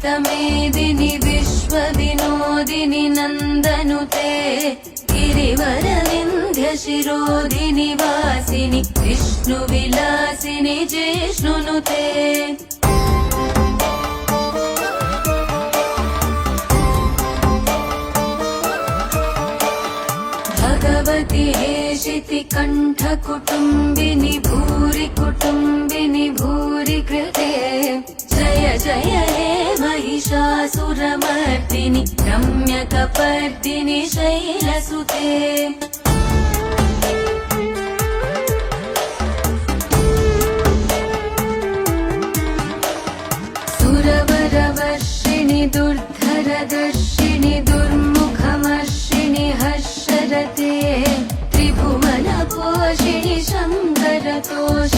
मेदिनि विश्वविनोदिनि नन्दनुते गिरिवरविन्ध्यशिरोधिनि वासिनि विष्णुविलासिनि जिष्णुनुते भगवति हेशिति कण्ठकुटुम्बिनि भूरि कुटुम्बिनि भूरि कृते जय जय हे महिषासुरमर्दिनि रम्यकपर्दिनि शैलसुते सुरवरवर्षिणि दुर्धरदर्शिनि दुर्मुखमर्षिणि हर्षरते त्रिभुवनपोषिणि शङ्करतोष